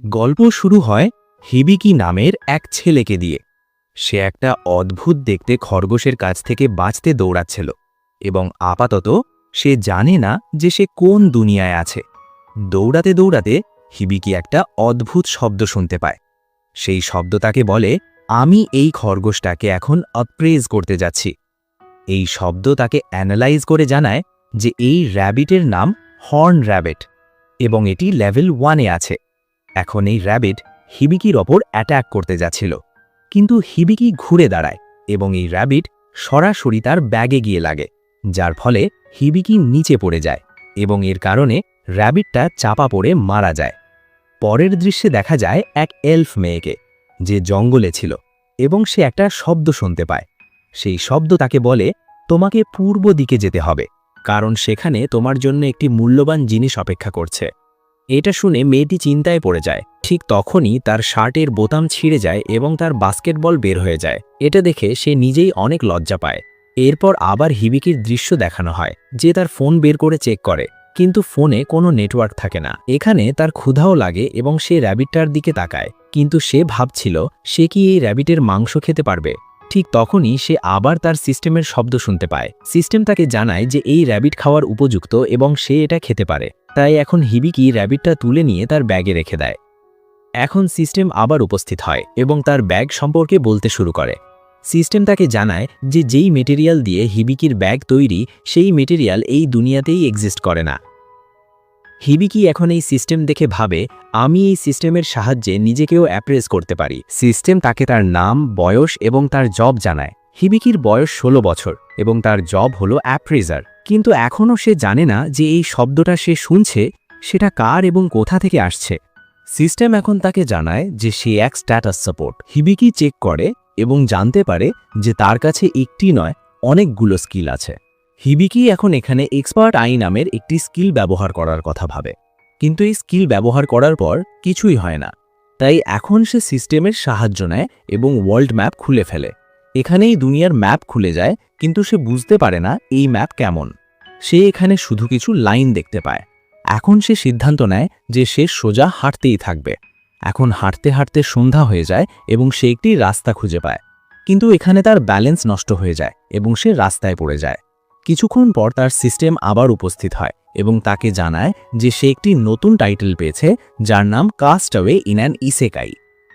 গল্প শুরু হয় হিবিকি নামের এক ছেলেকে দিয়ে। সে একটা অদ্ভুত দেখতে খরগোশের কাছ থেকে বাঁচতে দৌড়াচ্ছিল এবং আপাতত সে জানে না যে সে কোন দুনিয়ায় আছে। দৌড়াতে দৌড়াতে হিবিকি একটা অদ্ভুত শব্দ শুনতে পায়। সেই শব্দ তাকে বলে, আমি এই খরগোশটাকে এখন অপ্রেজ করতে যাচ্ছি। এই শব্দ তাকে অ্যানালাইজ করে জানায় যে এই র্যাবিটের নাম হর্ন র্যাবিট এবং এটি লেভেল 1-এ আছে। এখন এই র্যাবিট হিবিকির ওপর অ্যাট্যাক করতে যাচ্ছিল, কিন্তু হিবিকি ঘুরে দাঁড়ায় এবং এই র্যাবিট সরাসরি তার ব্যাগে গিয়ে লাগে, যার ফলে হিবিকি নিচে পড়ে যায় এবং এর কারণে র্যাবিটটা চাপা পড়ে মারা যায়। পরের দৃশ্যে দেখা যায় এক এলফ মেয়েকে, যে জঙ্গলে ছিল এবং সে একটা শব্দ শুনতে পায়। সেই শব্দ তাকে বলে, তোমাকে পূর্ব দিকে যেতে হবে, কারণ সেখানে তোমার জন্য একটি মূল্যবান জিনিস অপেক্ষা করছে। এটা শুনে মেয়েটি চিন্তায় পড়ে যায়। ঠিক তখনই তার শার্টের বোতাম ছিঁড়ে যায় এবং তার বাস্কেটবল বের হয়ে যায়। এটা দেখে সে নিজেই অনেক লজ্জা পায়। এরপর আবার হিবিকির দৃশ্য দেখানো হয়, যে তার ফোন বের করে চেক করে, কিন্তু ফোনে কোনো নেটওয়ার্ক থাকে না। এখানে তার ক্ষুধাও লাগে এবং সে র্যাবিটটার দিকে তাকায়, কিন্তু সে ভাবছিল সে কি এই র্যাবিটের মাংস খেতে পারবে। ঠিক তখনই সে আবার তার সিস্টেমের শব্দ শুনতে পায়। সিস্টেম তাকে জানায় যে এই র্যাবিট খাওয়ার উপযুক্ত এবং সে এটা খেতে পারে। তাই এখন হিবিকি র্যাবিটটা তুলে নিয়ে তার ব্যাগে রেখে দেয়। এখন সিস্টেম আবার উপস্থিত হয় এবং তার ব্যাগ সম্পর্কে বলতে শুরু করে। সিস্টেম তাকে জানায় যে যেই মেটেরিয়াল দিয়ে হিবিকির ব্যাগ তৈরি, সেই মেটেরিয়াল এই দুনিয়াতেই এক্সিস্ট করে না। হিবিকি এখন এই সিস্টেম দেখে ভাবে, আমি এই সিস্টেমের সাহায্যে নিজেকেও অ্যাপ্রেস করতে পারি। সিস্টেম তাকে তার নাম, বয়স এবং তার জব জানায়। হিবিকির বয়স 16 বছর এবং তার জব হলো অ্যাপ্রেজার, কিন্তু এখনও সে জানে না যে এই শব্দটা সে শুনছে সেটা কার এবং কোথা থেকে আসছে। সিস্টেম এখন তাকে জানায় যে সে এক স্ট্যাটাস সাপোর্ট। হিবিকি চেক করে এবং জানতে পারে যে তার কাছে একটি নয়, অনেকগুলো স্কিল আছে। হিবিকি এখন এখানে এক্সপার্ট আই নামের একটি স্কিল ব্যবহার করার কথা ভাবে, কিন্তু এই স্কিল ব্যবহার করার পর কিছুই হয় না। তাই এখন সে সিস্টেমের সাহায্য নেয় এবং ওয়ার্ল্ড ম্যাপ খুলে ফেলে। এখানেই দুনিয়ার ম্যাপ খুলে যায়, কিন্তু সে বুঝতে পারে না এই ম্যাপ কেমন। সে এখানে শুধু কিছু লাইন দেখতে পায়। এখন সে সিদ্ধান্ত নেয় যে সে সোজা হাঁটতেই থাকবে। এখন হাঁটতে হাঁটতে সন্ধ্যা হয়ে যায় এবং সে একটি রাস্তা খুঁজে পায়, কিন্তু এখানে তার ব্যালেন্স নষ্ট হয়ে যায় এবং সে রাস্তায় পড়ে যায়। কিছুক্ষণ পর তার সিস্টেম আবার উপস্থিত হয় এবং তাকে জানায় যে সে একটি নতুন টাইটেল পেয়েছে, যার নাম কাস্টঅ্যাওয়ে ইন অ্যান ইসেকাই।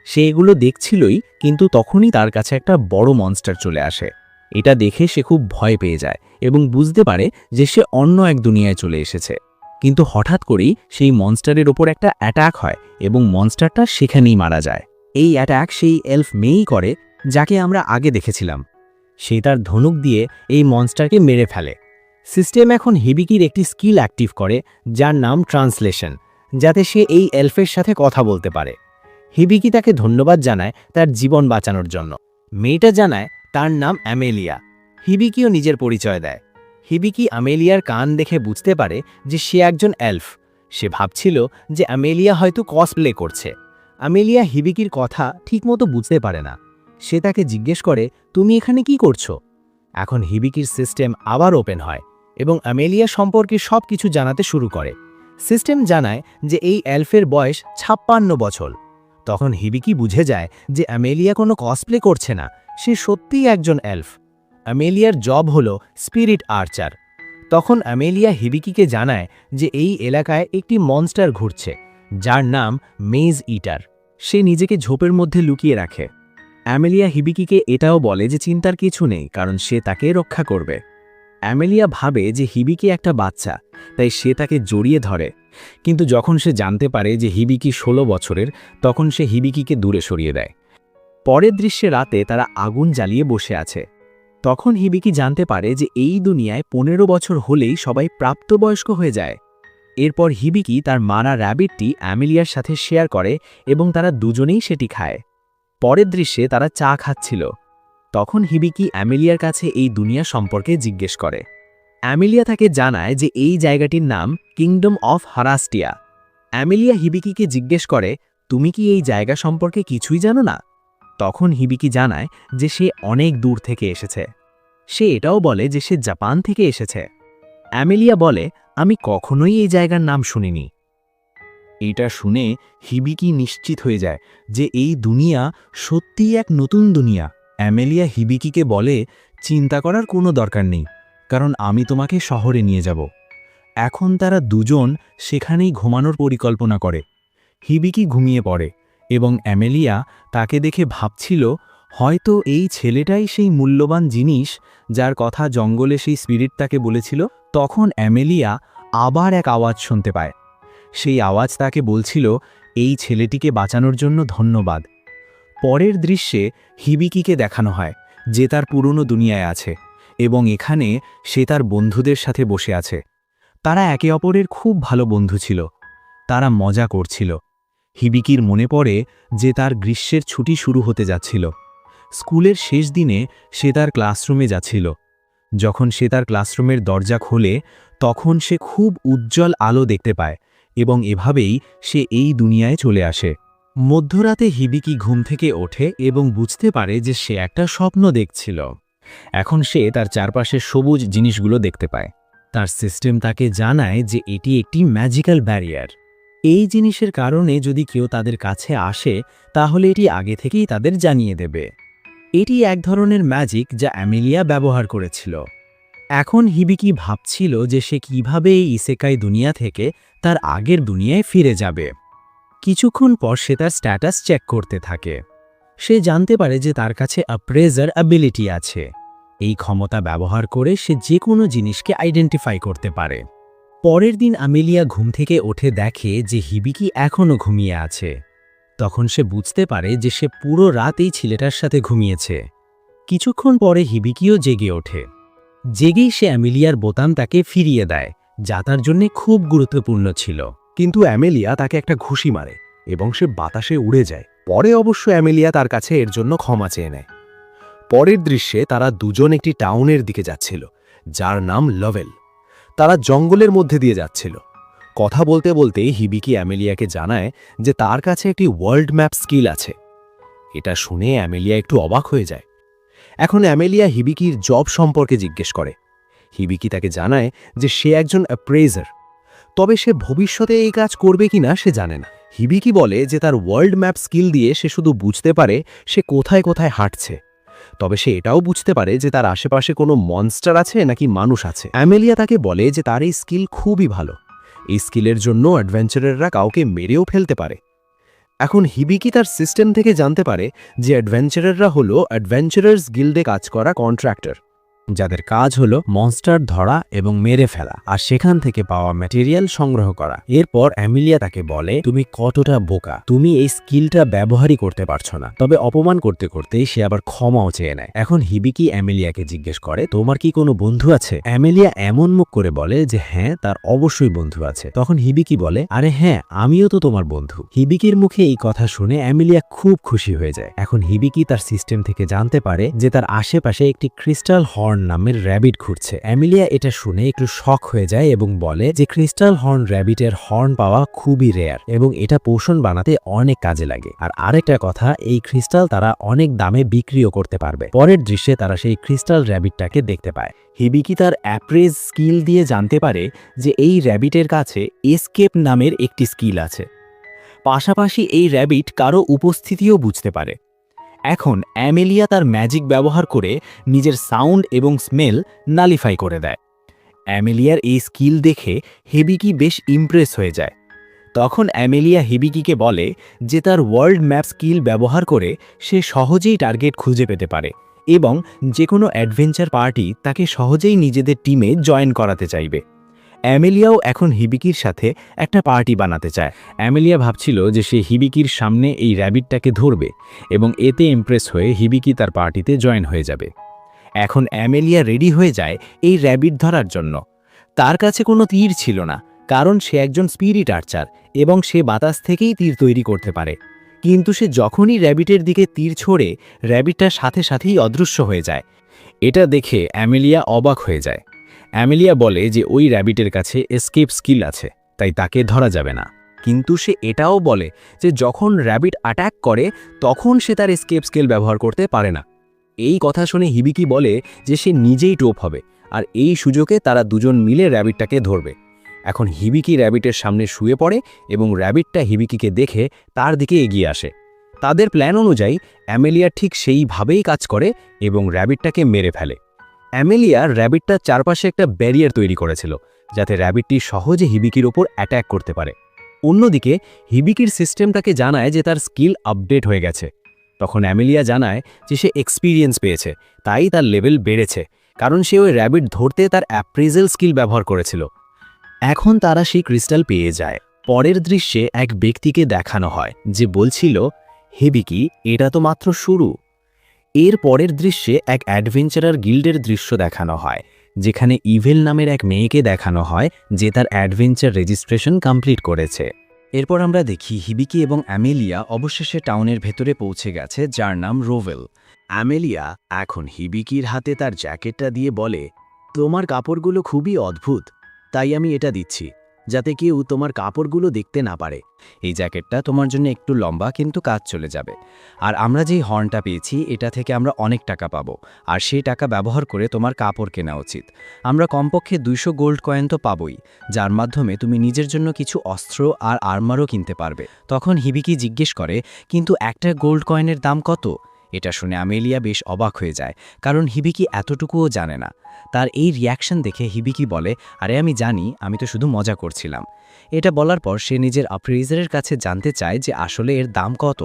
সে এগুলো দেখছিলই, কিন্তু তখনই তার কাছে একটা বড় মনস্টার চলে আসে। এটা দেখে সে খুব ভয় পেয়ে যায় এবং বুঝতে পারে যে সে অন্য এক দুনিয়ায় চলে এসেছে। কিন্তু হঠাৎ করেই সেই মনস্টারের ওপর একটা অ্যাটাক হয় এবং মনস্টারটা সেখানেই মারা যায়। এই অ্যাটাক সেই এলফ মেয়েই করে, যাকে আমরা আগে দেখেছিলাম। সে তার ধনুক দিয়ে এই মনস্টারকে মেরে ফেলে। সিস্টেম এখন হিবিকির একটি স্কিল অ্যাক্টিভ করে, যার নাম ট্রান্সলেশন, যাতে সে এই এলফের সাথে কথা বলতে পারে। হিবিকি তাকে ধন্যবাদ জানায় তার জীবন বাঁচানোর জন্য। মেয়েটা জানায় তার নাম অ্যামেলিয়া। হিবিকিও নিজের পরিচয় দেয়। হিবিকি অ্যামেলিয়ার কান দেখে বুঝতে পারে যে সে একজন এলফ। সে ভাবছিল যে অ্যামেলিয়া হয়তো কসপ্লে করছে। অ্যামেলিয়া হিবিকির কথা ঠিকমতো বুঝতে পারে না। সে তাকে জিজ্ঞেস করে, তুমি এখানে কি করছো? এখন হিবিকির সিস্টেম আবার ওপেন হয় এবং অ্যামেলিয়া সম্পর্কে সব কিছু জানাতে শুরু করে। সিস্টেম জানায় যে এই এলফের বয়স 56 বছর। তখন হিবিকি বুঝে যায় যে অ্যামেলিয়া কোনো কসপ্লে করছে না, সে সত্যিই একজন এলফ। অ্যামেলিয়ার জব হলো স্পিরিট আর্চার। তখন অ্যামেলিয়া হিবিকিকে জানায় যে এই এলাকায় একটি মনস্টার ঘুরছে, যার নাম মেজ ইটার। সে নিজেকে ঝোপের মধ্যে লুকিয়ে রাখে। অ্যামেলিয়া হিবিকিকে এটাও বলে যে চিন্তার কিছু নেই, কারণ সে তাকে রক্ষা করবে। অ্যামেলিয়া ভাবে যে হিবিকি একটা বাচ্চা, তাই সে তাকে জড়িয়ে ধরে। কিন্তু যখন সে জানতে পারে যে হিবিকি 16 বছরের, তখন সে হিবিকিকে দূরে সরিয়ে দেয়। পরের দৃশ্যে রাতে তারা আগুন জ্বালিয়ে বসে আছে। তখন হিবিকি জানতে পারে যে এই দুনিয়ায় 15 বছর হলেই সবাই প্রাপ্তবয়স্ক হয়ে যায়। এরপর হিবিকি তার মারা র্যাবিটটি অ্যামেলিয়ার সাথে শেয়ার করে এবং তারা দুজনেই সেটি খায়। পরের দৃশ্যে তারা চা খাচ্ছিল। তখন হিবিকি অ্যামেলিয়ার কাছে এই দুনিয়া সম্পর্কে জিজ্ঞেস করে। অ্যামেলিয়া তাকে জানায় যে এই জায়গাটির নাম কিংডম অফ হারাস্টিয়া। অ্যামেলিয়া হিবিকিকে জিজ্ঞেস করে, তুমি কি এই জায়গা সম্পর্কে কিছুই জানো না? তখন হিবিকি জানায় যে সে অনেক দূর থেকে এসেছে। সে এটাও বলে যে সে জাপান থেকে এসেছে। অ্যামেলিয়া বলে, আমি কখনোই এই জায়গার নাম শুনিনি। এটা শুনে হিবিকি নিশ্চিত হয়ে যায় যে এই দুনিয়া সত্যিই এক নতুন দুনিয়া। অ্যামেলিয়া হিবিকিকে বলে, চিন্তা করার কোনো দরকার নেই, কারণ আমি তোমাকে শহরে নিয়ে যাব। এখন তারা দুজন সেখানেই ঘুমানোর পরিকল্পনা করে। হিবিকি ঘুমিয়ে পড়ে এবং অ্যামেলিয়া তাকে দেখে ভাবছিল, হয়তো এই ছেলেটাই সেই মূল্যবান জিনিস যার কথা জঙ্গলে সেই স্পিরিট তাকে বলেছিল। তখন অ্যামেলিয়া আবার এক আওয়াজ শুনতে পায়। সেই আওয়াজ তাকে বলছিল, এই ছেলেটিকে বাঁচানোর জন্য ধন্যবাদ। পরের দৃশ্যে হিবিকিকে দেখানো হয় যে তার পুরনো দুনিয়ায় আছে এবং এখানে সে তার বন্ধুদের সাথে বসে আছে। তারা একে অপরের খুব ভালো বন্ধু ছিল। তারা মজা করছিল। হিবিকির মনে পড়ে যে তার গ্রীষ্মের ছুটি শুরু হতে যাচ্ছিল। স্কুলের শেষ দিনে সে তার ক্লাসরুমে যাচ্ছিল। যখন সে তার ক্লাসরুমের দরজা খোলে তখন সে খুব উজ্জ্বল আলো দেখতে পায় এবং এভাবেই সে এই দুনিয়ায় চলে আসে। মধ্যরাতে হিবিকি ঘুম থেকে ওঠে এবং বুঝতে পারে যে সে একটা স্বপ্ন দেখছিল। এখন সে তার চারপাশের সবুজ জিনিসগুলো দেখতে পায়। তার সিস্টেম তাকে জানায় যে এটি একটি ম্যাজিক্যাল ব্যারিয়ার। এই জিনিসের কারণে যদি কেউ তাদের কাছে আসে তাহলে এটি আগে থেকেই তাদের জানিয়ে দেবে। এটি এক ধরনের ম্যাজিক যা অ্যামেলিয়া ব্যবহার করেছিল। এখন হিবিকি ভাবছিল যে সে কিভাবে এই ইসেকাই দুনিয়া থেকে তার আগের দুনিয়ায় ফিরে যাবে। কিছুক্ষণ পর সে তার স্ট্যাটাস চেক করতে থাকে। সে জানতে পারে যে তার কাছে অ্যাপ্রেজার অ্যাবিলিটি আছে। এই ক্ষমতা ব্যবহার করে সে যে কোনো জিনিসকে আইডেন্টিফাই করতে পারে। পরের দিন অ্যামেলিয়া ঘুম থেকে ওঠে দেখে যে হিবিকি এখনও ঘুমিয়ে আছে। তখন সে বুঝতে পারে যে সে পুরো রাত এই ছেলেটার সাথে ঘুমিয়েছে। কিছুক্ষণ পরে হিবিকিও জেগে ওঠে। জেগেই সে অ্যামেলিয়ার বোতাম তাকে ফিরিয়ে দেয়, যা তার জন্য খুব গুরুত্বপূর্ণ ছিল। কিন্তু অ্যামেলিয়া তাকে একটা ঘুষি মারে এবং সে বাতাসে উড়ে যায়। পরে অবশ্য অ্যামেলিয়া তার কাছে এর জন্য ক্ষমা চেয়ে নেয়। পরের দৃশ্যে তারা দুজন একটি টাউনের দিকে যাচ্ছিল যার নাম লভেল। তারা জঙ্গলের মধ্যে দিয়ে যাচ্ছিল। কথা বলতে বলতে হিবিকি অ্যামেলিয়াকে জানায় যে তার কাছে একটি ওয়ার্ল্ড ম্যাপ স্কিল আছে। এটা শুনে অ্যামেলিয়া একটু অবাক হয়ে যায়। এখন অ্যামেলিয়া হিবিকির জব সম্পর্কে জিজ্ঞেস করে। হিবিকি তাকে জানায় যে সে একজন অ্যাপ্রেজার, তবে সে ভবিষ্যতে এই কাজ করবে কিনা সে জানে না। হিবিকি বলে যে তার ওয়ার্ল্ড ম্যাপ স্কিল দিয়ে সে শুধু বুঝতে পারে সে কোথায় কোথায় হাঁটছে, তবে সে এটাও বুঝতে পারে যে তার আশেপাশে কোনো মনস্টার আছে নাকি মানুষ আছে। অ্যামেলিয়া তাকে বলে যে তার এই স্কিল খুবই ভালো। এই স্কিলের জন্য অ্যাডভেঞ্চারাররা কাউকে মেরেও ফেলতে পারে। এখন হিবিকি তার সিস্টেম থেকে জানতে পারে যে অ্যাডভেঞ্চারাররা হলো অ্যাডভেঞ্চারার্স গিল্ডে কাজ করা কন্ট্রাক্টর, যাদের কাজ হলো মনস্টার ধরা এবং মেরে ফেলা আর সেখান থেকে পাওয়া ম্যাটেরিয়াল সংগ্রহ করা। এরপর অ্যামেলিয়া তাকে বলে, তুমি কতটা বোকা, তুমি এই স্কিলটা ব্যবহারই করতে পারছো না। তবে অপমান করতে করতে সে আবার ক্ষমাও চেয়ে নেয়। এখন হিবিকি অ্যামেলিয়াকে জিজ্ঞেস করে, তোমার কি কোনো বন্ধু আছে? অ্যামেলিয়া এমন মুখ করে বলে যে হ্যাঁ, তার অবশ্যই বন্ধু আছে। তখন হিবিকি বলে, আরে হ্যাঁ, আমিও তো তোমার বন্ধু। হিবিকির মুখে এই কথা শুনে অ্যামেলিয়া খুব খুশি হয়ে যায়। এখন হিবিকি তার সিস্টেম থেকে জানতে পারে যে তার আশেপাশে একটি ক্রিস্টাল হর্ন নামের র্যাবিট ঘুরছে। অ্যামেলিয়া এটা শুনে একটু শক হয়ে যায় এবং বলে যে ক্রিস্টাল হর্ন র্যাবিটের হর্ন পাওয়া খুবই রেয়ার এবং এটা পোষণ বানাতে অনেক কাজে লাগে। আর আরেকটা কথা, এই ক্রিস্টাল তারা অনেক দামে বিক্রিও করতে পারবে। পরের দৃশ্যে তারা সেই ক্রিস্টাল র্যাবিটটাকে দেখতে পায়। হিবিকি তার অ্যাপ্রেজ স্কিল দিয়ে জানতে পারে যে এই র্যাবিটের কাছে এসকেপ নামের একটি স্কিল আছে। পাশাপাশি এই র্যাবিট কারো উপস্থিতিও বুঝতে পারে। এখন অ্যামেলিয়া তার ম্যাজিক ব্যবহার করে নিজের সাউন্ড এবং স্মেল নালিফাই করে দেয়। অ্যামেলিয়ার এই স্কিল দেখে হিবিকি বেশ ইমপ্রেস হয়ে যায়। তখন অ্যামেলিয়া হিবিকিকে বলে যে তার ওয়ার্ল্ড ম্যাপ স্কিল ব্যবহার করে সে সহজেই টার্গেট খুঁজে পেতে পারে এবং যে কোনো অ্যাডভেঞ্চার পার্টি তাকে সহজেই নিজেদের টিমে জয়েন করাতে চাইবে। অ্যামেলিয়াও এখন হিবিকির সাথে একটা পার্টি বানাতে চায়। অ্যামেলিয়া ভাবছিল যে সে হিবিকির সামনে এই র্যাবিটটাকে ধরবে এবং এতে ইমপ্রেস হয়ে হিবিকি তার পার্টিতে জয়েন হয়ে যাবে। এখন অ্যামেলিয়া রেডি হয়ে যায় এই র্যাবিট ধরার জন্য। তার কাছে কোনো তীর ছিল না, কারণ সে একজন স্পিরিট আর্চার এবং সে বাতাস থেকেই তীর তৈরি করতে পারে। কিন্তু সে যখনই র্যাবিটের দিকে তীর ছোড়ে, র্যাবিটটার সাথে সাথেই অদৃশ্য হয়ে যায়। এটা দেখে অ্যামেলিয়া অবাক হয়ে যায়। অ্যামেলিয়া বলে যে ওই র্যাবিটের কাছে এসকেপ স্কিল আছে, তাই তাকে ধরা যাবে না। কিন্তু সে এটাও বলে যে যখন র্যাবিট অ্যাটাক করে তখন সে তার এসকেপ স্কিল ব্যবহার করতে পারে না। এই কথা শুনে হিবিকি বলে যে সে নিজেই টোপ হবে আর এই সুযোগে তারা দুজন মিলে র্যাবিটটাকে ধরবে। এখন হিবিকি র্যাবিটের সামনে শুয়ে পড়ে এবং র্যাবিটটা হিবিকিকে দেখে তার দিকে এগিয়ে আসে। তাদের প্ল্যান অনুযায়ী অ্যামেলিয়া ঠিক সেইভাবেই কাজ করে এবং র্যাবিটটাকে মেরে ফেলে। অ্যামেলিয়া র্যাবিটটার চারপাশে একটা ব্যারিয়ার তৈরি করেছিল, যাতে র্যাবিটটি সহজে হিবিকির ওপর অ্যাট্যাক করতে পারে। অন্যদিকে হিবিকির সিস্টেম তাকে জানায় যে তার স্কিল আপডেট হয়ে গেছে। তখন অ্যামেলিয়া জানায় যে সে এক্সপিরিয়েন্স পেয়েছে, তাই তার লেভেল বেড়েছে, কারণ সে ওই র্যাবিট ধরতে তার অ্যাপ্রেজাল স্কিল ব্যবহার করেছিল। এখন তারা সেই ক্রিস্টাল পেয়ে যায়। পরের দৃশ্যে এক ব্যক্তিকে দেখানো হয় যে বলছিল, হিবিকি, এটা তো মাত্র শুরু। এর পরের দৃশ্যে এক অ্যাডভেঞ্চারার গিল্ডের দৃশ্য দেখানো হয়, যেখানে ইভেল নামের এক মেয়েকে দেখানো হয় যে তার অ্যাডভেঞ্চার রেজিস্ট্রেশন কমপ্লিট করেছে। এরপর আমরা দেখি হিবিকি এবং অ্যামেলিয়া অবশেষে টাউনের ভেতরে পৌঁছে গেছে, যার নাম রোভেল। অ্যামেলিয়া এখন হিবিকির হাতে তার জ্যাকেটটা দিয়ে বলে, তোমার কাপড়গুলো খুবই অদ্ভুত, তাই আমি এটা দিচ্ছি, যাতে কেউ তোমার কাপড়গুলো দেখতে না পারে। এই জ্যাকেটটা তোমার জন্য একটু লম্বা, কিন্তু কাজ চলে যাবে। আর আমরা যেই হর্নটা পেয়েছি, এটা থেকে আমরা অনেক টাকা পাবো, আর সেই টাকা ব্যবহার করে তোমার কাপড় কেনা উচিত। আমরা কমপক্ষে 200 গোল্ড কয়েন তো পাবোই, যার মাধ্যমে তুমি নিজের জন্য কিছু অস্ত্র আর আর্মারও কিনতে পারবে। তখন হিবিকি জিজ্ঞেস করে, কিন্তু একটা গোল্ড কয়েনের দাম কত? এটা শুনে অ্যামেলিয়া বেশ অবাক হয়ে যায়, কারণ হিবিকি এতটুকুও জানে না। তার এই রিয়াকশন দেখে হিবিকি বলে, আরে আমি জানি, আমি তো শুধু মজা করছিলাম। এটা বলার পর সে নিজের অ্যাপ্রেজারের কাছে জানতে চায় যে আসলে এর দাম কত।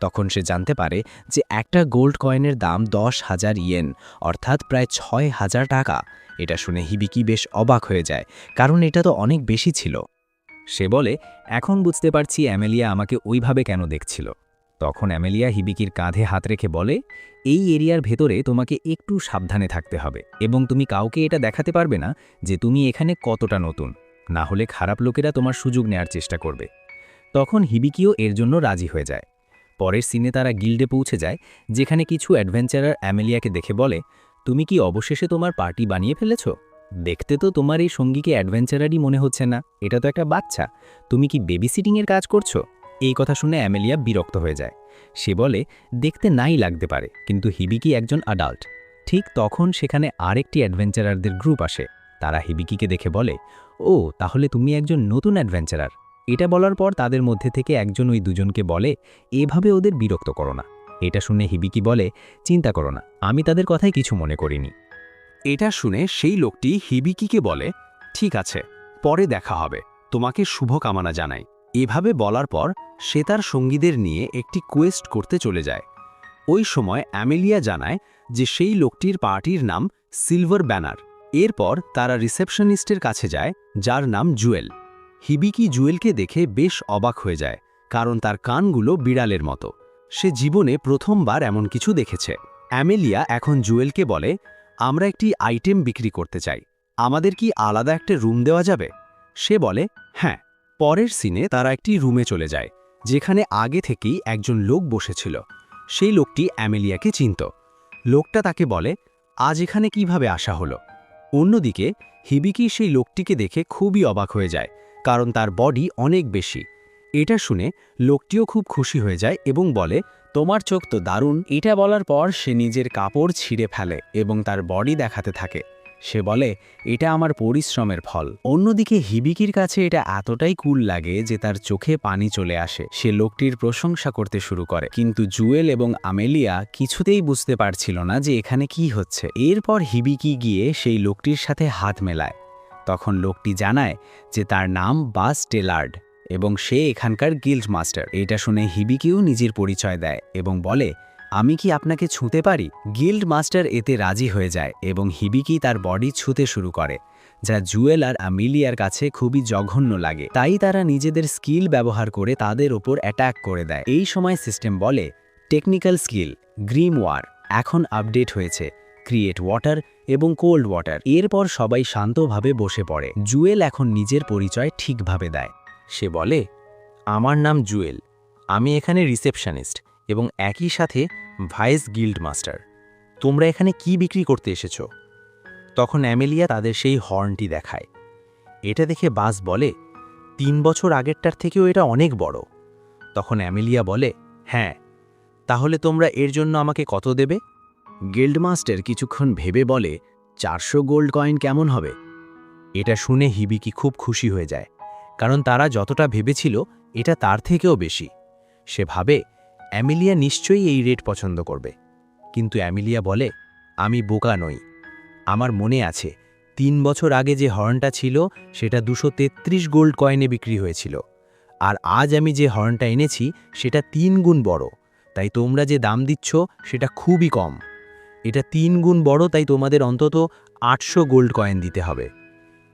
তখন সে জানতে পারে যে একটা গোল্ড কয়েনের দাম 10,000 ইয়েন, অর্থাৎ প্রায় 6,000 টাকা। এটা শুনে হিবিকি বেশ অবাক হয়ে যায়, কারণ এটা তো অনেক বেশি ছিল। সে বলে, এখন বুঝতে পারছি অ্যামেলিয়া আমাকে ওইভাবে কেন দেখছিল। তখন অ্যামেলিয়া হিবিকির কাঁধে হাত রেখে বলে, এই এরিয়ার ভেতরে তোমাকে একটু সাবধানে থাকতে হবে, এবং তুমি কাউকে এটা দেখাতে পারবে না যে তুমি এখানে কতটা নতুন, না হলে খারাপ লোকেরা তোমার সুযোগ নেয়ার চেষ্টা করবে। তখন হিবিকিও এর জন্য রাজি হয়ে যায়। পরের সিনে তারা গিল্ডে পৌঁছে যায়, যেখানে কিছু অ্যাডভেঞ্চারার অ্যামেলিয়াকে দেখে বলে, তুমি কি অবশেষে তোমার পার্টি বানিয়ে ফেলেছ? দেখতে তো তোমার এই সঙ্গীকে অ্যাডভেঞ্চারারই মনে হচ্ছে না, এটা তো একটা বাচ্চা। তুমি কি বেবি সিটিংয়ের কাজ করছো? এই কথা শুনে অ্যামেলিয়া বিরক্ত হয়ে যায়। সে বলে, দেখতে নাই লাগতে পারে, কিন্তু হিবিকি একজন অ্যাডাল্ট। ঠিক তখন সেখানে আরেকটি অ্যাডভেঞ্চারারদের গ্রুপ আসে। তারা হিবিকিকে দেখে বলে, ও, তাহলে তুমি একজন নতুন অ্যাডভেঞ্চারার। এটা বলার পর তাদের মধ্যে থেকে একজন ওই দুজনকে বলে, এভাবে ওদের বিরক্ত করো না। এটা শুনে হিবিকি বলে, চিন্তা করো না, আমি তাদের কথায় কিছু মনে করিনি। এটা শুনে সেই লোকটি হিবিকিকে বলে, ঠিক আছে, পরে দেখা হবে, তোমাকে শুভকামনা জানাই। এভাবে বলার পর সে তার সঙ্গীদের নিয়ে একটি কোয়েস্ট করতে চলে যায়। ওই সময় অ্যামেলিয়া জানায় যে সেই লোকটির পার্টির নাম সিলভার ব্যানার। এরপর তারা রিসেপশনিস্টের কাছে যায়, যার নাম জুয়েল। হিবিকি জুয়েলকে দেখে বেশ অবাক হয়ে যায়, কারণ তার কানগুলো বিড়ালের মতো। সে জীবনে প্রথমবার এমন কিছু দেখেছে। অ্যামেলিয়া এখন জুয়েলকে বলে, আমরা একটি আইটেম বিক্রি করতে চাই, আমাদের কি আলাদা একটা রুম দেওয়া যাবে? সে বলে, হ্যাঁ। পরের সিনে তারা একটি রুমে চলে যায়, যেখানে আগে থেকেই একজন লোক বসেছিল। সেই লোকটি অ্যামেলিয়াকে চিনত। লোকটা তাকে বলে, আজ এখানে কিভাবে আসা হলো? অন্যদিকে হিবিকি সেই লোকটিকে দেখে খুবই অবাক হয়ে যায়, কারণ তার বডি অনেক বেশি। এটা শুনে লোকটিও খুব খুশি হয়ে যায় এবং বলে, তোমার চোখ তো দারুণ। এটা বলার পর সে নিজের কাপড় ছিঁড়ে ফেলে এবং তার বডি দেখাতে থাকে। সে বলে, এটা আমার পরিশ্রমের ফল। অন্যদিকে হিবিকির কাছে এটা এতটাই কুল লাগে যে তার চোখে পানি চলে আসে। সে লোকটির প্রশংসা করতে শুরু করে, কিন্তু জুয়েল এবং আমেলিয়া কিছুতেই বুঝতে পারছিল না যে এখানে কি হচ্ছে। এরপর হিবিকি গিয়ে সেই লোকটির সাথে হাত মেলায়। তখন লোকটি জানায় যে তার নাম বাস টেলার্ড এবং সে এখানকার গিল্ড মাস্টার। এটা শুনে হিবিকিও নিজের পরিচয় দেয় এবং বলে, আমি কি আপনাকে ছুঁতে পারি? গিল্ড মাস্টার এতে রাজি হয়ে যায় এবং হিবিকি তার বডি ছুঁতে শুরু করে, যা জুয়েল আর আমিলিয়ার কাছে খুবই জঘন্য লাগে। তাই তারা নিজেদের স্কিল ব্যবহার করে তাদের ওপর অ্যাটাক করে দেয়। এই সময় সিস্টেম বলে, টেকনিক্যাল স্কিল গ্রিম ওয়ার এখন আপডেট হয়েছে, ক্রিয়েট ওয়াটার এবং কোল্ড ওয়াটার। এরপর সবাই শান্তভাবে বসে পড়ে। জুয়েল এখন নিজের পরিচয় ঠিকভাবে দেয়। সে বলে, আমার নাম জুয়েল, আমি এখানে রিসেপশনিস্ট এবং একই সাথে ভাইস গিল্ড মাস্টার। তোমরা এখানে কি বিক্রি করতে এসেছ? তখন অ্যামেলিয়া তাদের সেই হর্নটি দেখায়। এটা দেখে বাস বলে, 3 বছর আগেরটার থেকেও এটা অনেক বড়। তখন অ্যামেলিয়া বলে, হ্যাঁ, তাহলে তোমরা এর জন্য আমাকে কত দেবে? গিল্ড মাস্টার কিছুক্ষণ ভেবে বলে, 400 গোল্ড কয়েন কেমন হবে? এটা শুনে হিবিকি খুব খুশি হয়ে যায়, কারণ তারা যতটা ভেবেছিল এটা তার থেকেও বেশি। সে ভাবে অ্যামেলিয়া নিশ্চয়ই এই রেট পছন্দ করবে। কিন্তু অ্যামেলিয়া বলে, আমি বোকা নই। আমার মনে আছে 3 বছর আগে যে হর্নটা ছিল সেটা 233 গোল্ড কয়েনে বিক্রি হয়েছিল, আর আজ আমি যে হর্নটা এনেছি সেটা 3 গুণ বড়, তাই তোমরা যে দাম দিচ্ছ সেটা খুবই কম। এটা 3 গুণ বড়, তাই তোমাদের অন্তত 800 গোল্ড কয়েন দিতে হবে।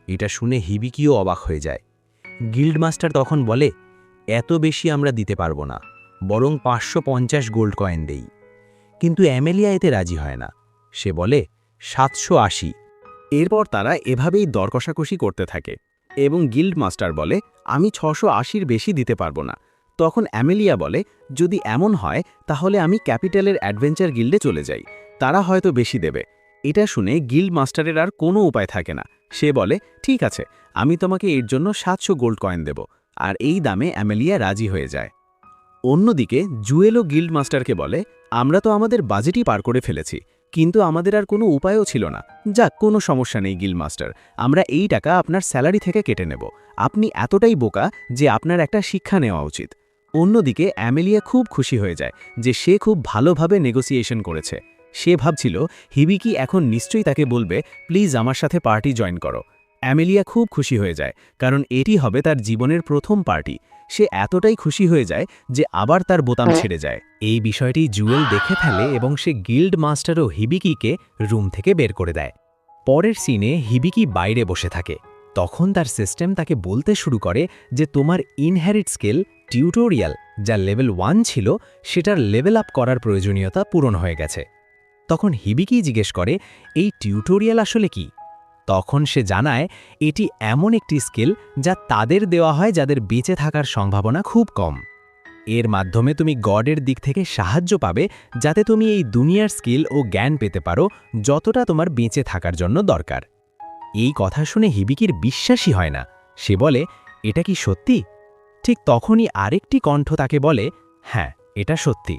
এটা শুনে হিবিকিও অবাক হয়ে যায়। গিল্ড মাস্টার তখন বলে, এত বেশি আমরা দিতে পারবো না, বরং 550 গোল্ড কয়েন দেই। কিন্তু অ্যামেলিয়া এতে রাজি হয় না। সে বলে 780। এরপর তারা এভাবেই দর কষাকষি করতে থাকে এবং গিল্ড মাস্টার বলে, আমি 680-র বেশি দিতে পারবো না। তখন অ্যামেলিয়া বলে, যদি এমন হয় তাহলে আমি ক্যাপিটালের অ্যাডভেঞ্চার গিল্ডে চলে যাই, তারা হয়তো বেশি দেবে। এটা শুনে গিল্ড মাস্টারের আর কোনো উপায় থাকে না। সে বলে, ঠিক আছে, আমি তোমাকে এর জন্য 700 গোল্ড কয়েন দেব। আর এই দামে অ্যামেলিয়া রাজি হয়ে যায়। অন্যদিকে জুয়েলও গিল্ড মাস্টারকে বলে, আমরা তো আমাদের বাজেটই পার করে ফেলেছি, কিন্তু আমাদের আর কোনো উপায়ও ছিল না। যাক, কোনো সমস্যা নেই গিল্ড মাস্টার, আমরা এই টাকা আপনার স্যালারি থেকে কেটে নেব। আপনি এতটাই বোকা যে আপনার একটা শিক্ষা নেওয়া উচিত। অন্যদিকে অ্যামেলিয়া খুব খুশি হয়ে যায় যে সে খুব ভালোভাবে নেগোসিয়েশন করেছে। সে ভাবছিল হিবিকি এখন নিশ্চয়ই তাকে বলবে, প্লিজ আমার সাথে পার্টি জয়েন করো। অ্যামেলিয়া খুব খুশি হয়ে যায়, কারণ এটি হবে তার জীবনের প্রথম পার্টি। সে এতটাই খুশি হয়ে যায় যে আবার তার বোতাম ছেড়ে যায়। এই বিষয়টি জুয়েল দেখে ফেলে এবং সে গিল্ড মাস্টার ও হিবিকিকে রুম থেকে বের করে দেয়। পরের সিনে হিবিকি বাইরে বসে থাকে। তখন তার সিস্টেম তাকে বলতে শুরু করে যে তোমার ইনহেরিট স্কিল টিউটোরিয়াল, যা লেভেল 1 ছিল, সেটার লেভেল আপ করার প্রয়োজনীয়তা পূরণ হয়ে গেছে। তখন হিবিকি জিজ্ঞেস করে, এই টিউটোরিয়াল আসলে কি? তখন সে জানায়, এটি এমন একটি স্কিল যা তাদের দেওয়া হয় যাদের বেঁচে থাকার সম্ভাবনা খুব কম। এর মাধ্যমে তুমি গডের দিক থেকে সাহায্য পাবে, যাতে তুমি এই দুনিয়ার স্কিল ও জ্ঞান পেতে পারো যতটা তোমার বেঁচে থাকার জন্য দরকার। এই কথা শুনে হিবিকির বিশ্বাসই হয় না। সে বলে, এটা কি সত্যি? ঠিক তখনই আরেকটি কণ্ঠ তাকে বলে, হ্যাঁ, এটা সত্যি।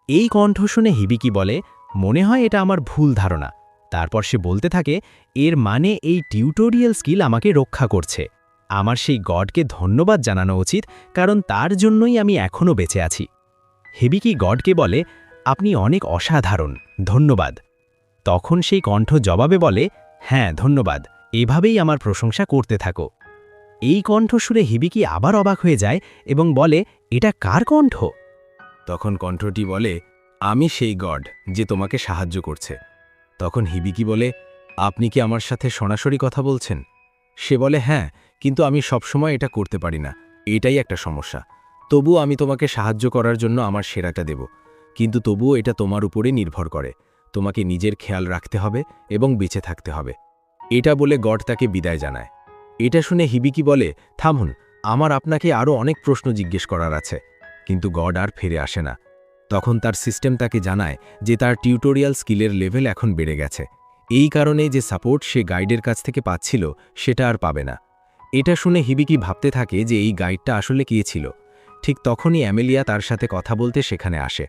এই কণ্ঠ শুনে হিবিকি বলে, মনে হয় এটা আমার ভুল ধারণা। তারপর সে বলতে থাকে, এর মানে এই টিউটোরিয়াল স্কিল আমাকে রক্ষা করছে। আমার সেই গডকে ধন্যবাদ জানানো উচিত, কারণ তার জন্যই আমি এখনও বেঁচে আছি। হিবিকি গডকে বলে, আপনি অনেক অসাধারণ, ধন্যবাদ। তখন সেই কণ্ঠ জবাবে বলে, হ্যাঁ, ধন্যবাদ, এভাবেই আমার প্রশংসা করতে থাকো। এই কণ্ঠ শুনে হিবিকি আবার অবাক হয়ে যায় এবং বলে, এটা কার কণ্ঠ? তখন কণ্ঠটি বলে, আমি সেই গড যে তোমাকে সাহায্য করছে। তখন হিবিকি বলে, আপনি কি আমার সাথে সরাসরি কথা বলছেন? সে বলে, হ্যাঁ, কিন্তু আমি সবসময় এটা করতে পারি না, এটাই একটা সমস্যা। তবুও আমি তোমাকে সাহায্য করার জন্য আমার সেরাটা দেব, কিন্তু তবুও এটা তোমার উপরে নির্ভর করে। তোমাকে নিজের খেয়াল রাখতে হবে এবং বেঁচে থাকতে হবে। এটা বলে গড তাকে বিদায় জানায়। এটা শুনে হিবিকি বলে, থামুন, আমার আপনাকে আরও অনেক প্রশ্ন জিজ্ঞেস করার আছে। কিন্তু গড আর ফিরে আসে না। তখন তার সিস্টেম তাকে জানায় যে তার টিউটোরিয়াল স্কিলের লেভেল এখন বেড়ে গেছে। এই কারণে যে সাপোর্ট সে গাইডের কাছ থেকে পাচ্ছিল সেটা আর পাবে না। এটা শুনে হিবিকি ভাবতে থাকে যে এই গাইডটা আসলে কে ছিল। ঠিক তখনই অ্যামেলিয়া তার সাথে কথা বলতে সেখানে আসে,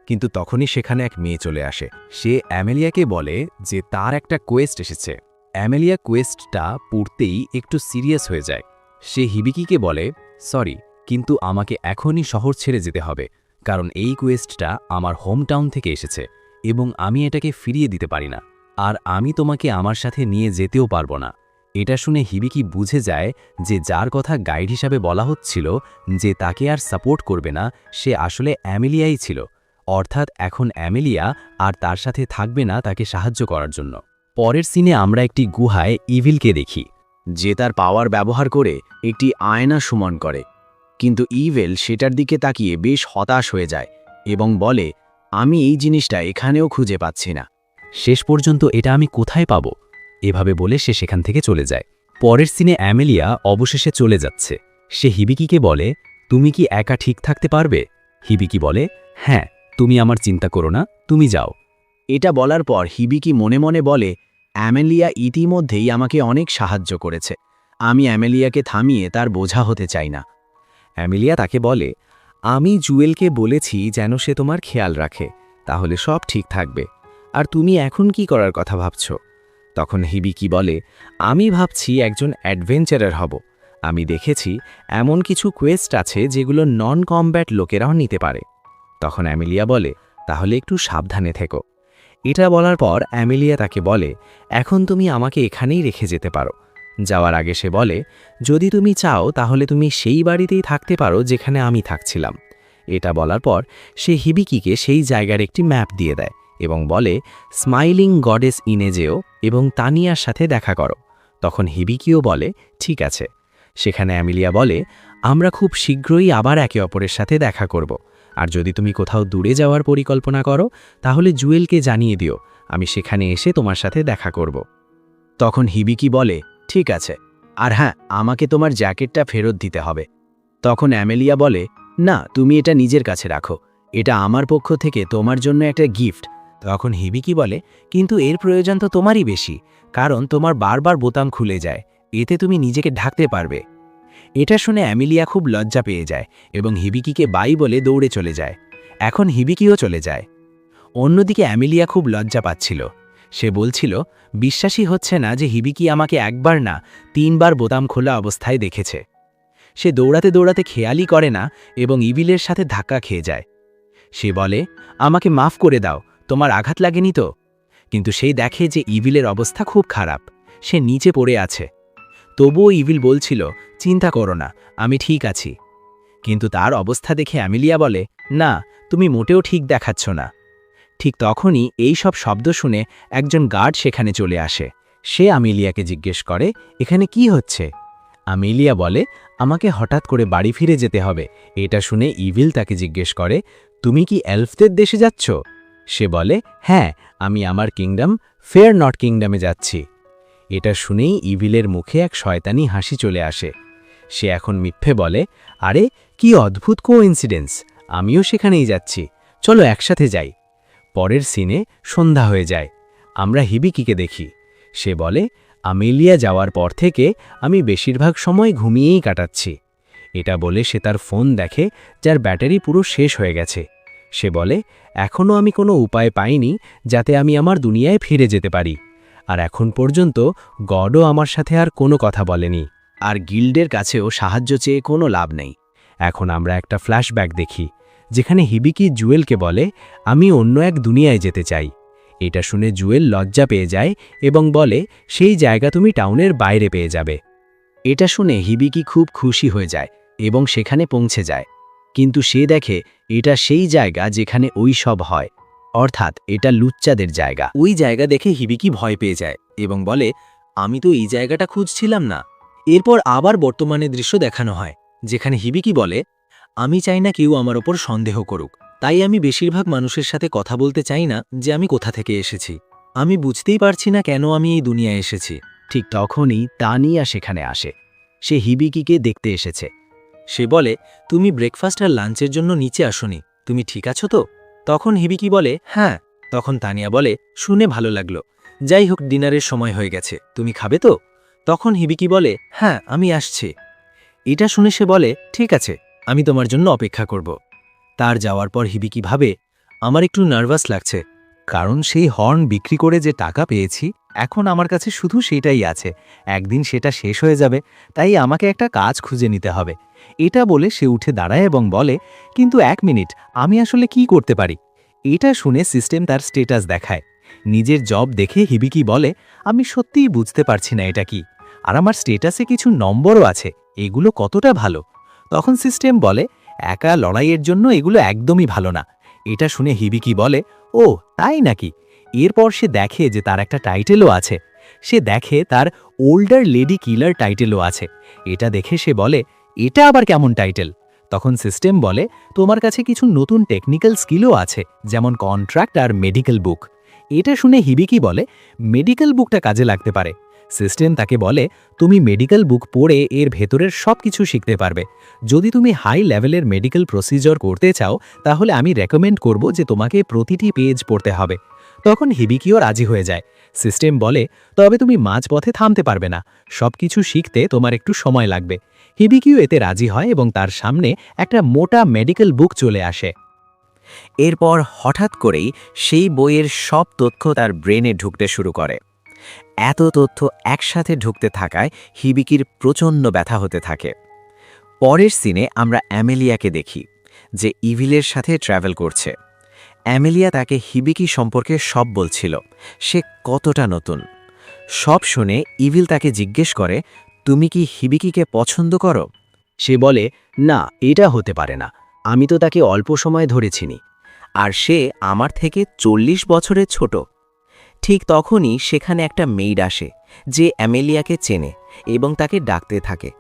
কিন্তু তখনই সেখানে এক মেয়ে চলে আসে। সে অ্যামেলিয়াকে বলে যে তার একটা কোয়েস্ট এসেছে। অ্যামেলিয়া কোয়েস্টটা পড়তেই একটু সিরিয়াস হয়ে যায়। সে হিবিকিকে বলে, সরি, কিন্তু আমাকে এখনই শহর ছেড়ে যেতে হবে, কারণ এই কোয়েস্টটা আমার হোম টাউন থেকে এসেছে এবং আমি এটাকে ফিরিয়ে দিতে পারি না, আর আমি তোমাকে আমার সাথে নিয়ে যেতেও পারবো না। এটা শুনে হিবিকি বুঝে যায় যে যার কথা গাইড হিসাবে বলা হচ্ছিল যে তাকে আর সাপোর্ট করবে না, সে আসলে অ্যামেলিয়াই ছিল। অর্থাৎ এখন অ্যামেলিয়া আর তার সাথে থাকবে না তাকে সাহায্য করার জন্য। পরের সিনে আমরা একটি গুহায় ইভিলকে দেখি, যে তার পাওয়ার ব্যবহার করে একটি আয়না সুমন করে। কিন্তু ইভিল সেটার দিকে তাকিয়ে বেশ হতাশ হয়ে যায় এবং বলে, আমি এই জিনিসটা এখানেও খুঁজে পাচ্ছি না। শেষ পর্যন্ত এটা আমি কোথায় পাব? এভাবে বলে সে সেখান থেকে চলে যায়। পরের সিনে অ্যামেলিয়া অবশেষে চলে যাচ্ছে। সে হিবিকিকে বলে, তুমি কি একা ঠিক থাকতে পারবে? হিবিকি বলে, হ্যাঁ, তুমি আমার চিন্তা করো না, তুমি যাও। এটা বলার পর হিবিকি মনে মনে বলে, অ্যামেলিয়া ইতিমধ্যেই আমাকে অনেক সাহায্য করেছে। আমি অ্যামেলিয়াকে থামিয়ে তার বোঝা হতে চাই না। অ্যামেলিয়া তাকে বলে, আমি জুয়েলকে বলেছি যেন সে তোমার খেয়াল রাখে, তাহলে সব ঠিক থাকবে। আর তুমি এখন কি করার কথা ভাবছ? তখন হিবিকি বলে, আমি ভাবছি একজন অ্যাডভেঞ্চারার হব। আমি দেখেছি এমন কিছু কোয়েস্ট আছে যেগুলো নন কমব্যাট লোকেরাও নিতে পারে। তখন অ্যামেলিয়া বলে, তাহলে একটু সাবধানে থেকো। এটা বলার পর অ্যামেলিয়া তাকে বলে, এখন তুমি আমাকে এখানেই রেখে যেতে পারো। যাওয়ার আগে সে বলে, যদি তুমি চাও তাহলে তুমি সেই বাড়িতেই থাকতে পারো যেখানে আমি থাকছিলাম। এটা বলার পর সে হিবিকিকে সেই জায়গার একটি ম্যাপ দিয়ে দেয় এবং বলে, স্মাইলিং গডেস ইনে যেও এবং তানিয়ার সাথে দেখা করো। তখন হিবিকিও বলে, ঠিক আছে। সেখানে অ্যামেলিয়া বলে, আমরা খুব শীঘ্রই আবার একে অপরের সাথে দেখা করব। আর যদি তুমি কোথাও দূরে যাওয়ার পরিকল্পনা করো তাহলে জুয়েলকে জানিয়ে দিও, আমি সেখানে এসে তোমার সাথে দেখা করব। তখন হিবিকি বলে, ঠিক আছে, আর হ্যাঁ, আমাকে তোমার জ্যাকেটটা ফেরত দিতে হবে। তখন অ্যামেলিয়া বলে, না, তুমি এটা নিজের কাছে রাখো, এটা আমার পক্ষ থেকে তোমার জন্য একটা গিফট। তখন হিবিকি বলে, কিন্তু এর প্রয়োজন তো তোমারই বেশি, কারণ তোমার বারবার বোতাম খুলে যায়, এতে তুমি নিজেকে ঢাকতে পারবে। এটা শুনে অ্যামেলিয়া খুব লজ্জা পেয়ে যায় এবং হিবিকিকে বাই বলে দৌড়ে চলে যায়। এখন হিবিকিও চলে যায়। অন্যদিকে অ্যামেলিয়া খুব লজ্জা পাচ্ছিল। সে বলছিল, বিশ্বাসই হচ্ছে না যে হিবিকি আমাকে একবার না 3বার বোতাম খোলা অবস্থায় দেখেছে। সে দৌড়াতে দৌড়াতে খেয়ালই করে না এবং ইভিলের সাথে ধাক্কা খেয়ে যায়। সে বলে, আমাকে মাফ করে দাও, তোমার আঘাত লাগেনি তো? কিন্তু সেই দেখে যে ইভিলের অবস্থা খুব খারাপ, সে নিচে পড়ে আছে। তবুও ইভিল বলছিল, চিন্তা করো না, আমি ঠিক আছি। কিন্তু তার অবস্থা দেখে অ্যামেলিয়া বলে, না, তুমি মোটেও ঠিক দেখাচ্ছ না। ঠিক তখনই এই সব শব্দ শুনে একজন গার্ড সেখানে চলে আসে। সে আমেলিয়াকে জিজ্ঞেস করে, এখানে কি হচ্ছে? আমেলিয়া বলে, আমাকে হঠাৎ করে বাড়ি ফিরে যেতে হবে। এটা শুনে ইভিল তাকে জিজ্ঞেস করে, তুমি কি এলফদের দেশে যাচ্ছ? সে বলে, হ্যাঁ, আমি আমার কিংডম ফেয়ার নট কিংডমে যাচ্ছি। এটা শুনেই ইভিলের মুখে এক শয়তানি হাসি চলে আসে। সে এখন মিথ্যে বলে, আরে কি অদ্ভুত কোইন্সিডেন্স, আমিও সেখানেই যাচ্ছি, চলো একসাথে যাই। পরের সিনে সন্ধ্যা হয়ে যায়। আমরা হিবিকিকে দেখি। সে বলে, আমেলিয়া যাওয়ার পর থেকে আমি বেশিরভাগ সময় ঘুমিয়েই কাটাচ্ছি। এটা বলে সে তার ফোন দেখে, যার ব্যাটারি পুরো শেষ হয়ে গেছে। সে বলে, এখনও আমি কোনো উপায় পাইনি যাতে আমি আমার দুনিয়ায় ফিরে যেতে পারি। আর এখন পর্যন্ত গডও আমার সাথে আর কোনো কথা বলেনি, আর গিল্ডের কাছেও সাহায্য চেয়ে কোনো লাভ নেই। এখন আমরা একটা ফ্ল্যাশব্যাক দেখি, যেখানে হিবিকি জুয়েলকে বলে, আমি অন্য এক দুনিয়ায় যেতে চাই। এটা শুনে জুয়েল লজ্জা পেয়ে যায় এবং বলে, সেই জায়গা তুমি টাউনের বাইরে পেয়ে যাবে। এটা শুনে হিবিকি খুব খুশি হয়ে যায় এবং সেখানে পৌঁছে যায়। কিন্তু সে দেখে এটা সেই জায়গা যেখানে ওই সব হয়, অর্থাৎ এটা লুচ্চাদের জায়গা। ওই জায়গা দেখে হিবিকি ভয় পেয়ে যায় এবং বলে, আমি তো এই জায়গাটা খুঁজছিলাম না। এরপর আবার বর্তমানে দৃশ্য দেখানো হয়, যেখানে হিবিকি বলে, আমি চাই না কেউ আমার ওপর সন্দেহ করুক, তাই আমি বেশিরভাগ মানুষের সাথে কথা বলতে চাই না যে আমি কোথা থেকে এসেছি। আমি বুঝতেই পারছি না কেন আমি এই দুনিয়ায় এসেছি। ঠিক তখনই তানিয়া সেখানে আসে। সে হিবিকিকে দেখতে এসেছে। সে বলে, তুমি ব্রেকফাস্ট আর লাঞ্চের জন্য নিচে আসোনি, তুমি ঠিক আছো তো? তখন হিবিকি বলে, হ্যাঁ। তখন তানিয়া বলে, শুনে ভালো লাগলো, যাই হোক ডিনারের সময় হয়ে গেছে, তুমি খাবে তো? তখন হিবিকি বলে, হ্যাঁ, আমি আসছি। এটা শুনে সে বলে, ঠিক আছে, আমি তোমার জন্য অপেক্ষা করব। তার যাওয়ার পর হিবিকি ভাবে, আমার একটু নার্ভাস লাগছে, কারণ সেই হর্ন বিক্রি করে যে টাকা পেয়েছি এখন আমার কাছে শুধু সেটাই আছে, একদিন সেটা শেষ হয়ে যাবে, তাই আমাকে একটা কাজ খুঁজে নিতে হবে। এটা বলে সে উঠে দাঁড়ায় এবং বলে, কিন্তু 1 মিনিট, আমি আসলে কি করতে পারি? এটা শুনে সিস্টেম তার স্ট্যাটাস দেখায়। নিজের জব দেখে হিবিকি বলে, আমি সত্যিই বুঝতে পারছি না এটা কি, আর আমার স্ট্যাটাসে কিছু নম্বরও আছে, এগুলো কতটা ভালো? তখন সিস্টেম বলে, একা লড়াইয়ের জন্য এগুলো একদমই ভালো না। এটা শুনে হিবিকি বলে, ও তাই নাকি? এরপর সে দেখে যে তার একটা টাইটেলও আছে। সে দেখে তার ওল্ডার লেডি কিলার টাইটেলও আছে। এটা দেখে সে বলে, এটা আবার কেমন টাইটেল? তখন সিস্টেম বলে, তোমার কাছে কিছু নতুন টেকনিক্যাল স্কিলও আছে, যেমন কন্ট্রাক্ট আর মেডিকেল বুক। এটা শুনে হিবিকি বলে, মেডিকেল বুকটা কাজে লাগতে পারে। সিস্টেম তাকে বলে, তুমি মেডিকেল বুক পড়ে এর ভেতরের সব কিছু শিখতে পারবে। যদি তুমি হাই লেভেলের মেডিকেল প্রসিজার করতে চাও তাহলে আমি রেকমেন্ড করব যে তোমাকে প্রতিটি পেজ পড়তে হবে। তখন হিবিকিও রাজি হয়ে যায়। সিস্টেম বলে, তবে তুমি মাঝপথে থামতে পারবে না, সব কিছু শিখতে তোমার একটু সময় লাগবে। হিবিকিও এতে রাজি হয় এবং তার সামনে একটা মোটা মেডিকেল বুক চলে আসে। এরপর হঠাৎ করেই সেই বইয়ের সব তথ্য তার ব্রেনে ঢুকতে শুরু করে। এত তথ্য একসাথে ঢুকতে থাকায় হিবিকির প্রচণ্ড ব্যথা হতে থাকে। পরের সিনে আমরা অ্যামেলিয়াকে দেখি, যে ইভিলের সাথে ট্র্যাভেল করছে। অ্যামেলিয়া তাকে হিবিকি সম্পর্কে সব বলছিল, সে কতটা নতুন। সব শুনে ইভিল তাকে জিজ্ঞেস করে, তুমি কি হিবিকিকে পছন্দ করো? সে বলে, না, এটা হতে পারে না, আমি তো তাকে অল্প সময় ধরে চিনি। আর সে আমার থেকে 40 বছরের ছোট। ঠিক তখনই সেখানে একটা মেইড আসে, যে অ্যামেলিয়াকে চেনে এবং তাকে ডাকতে থাকে।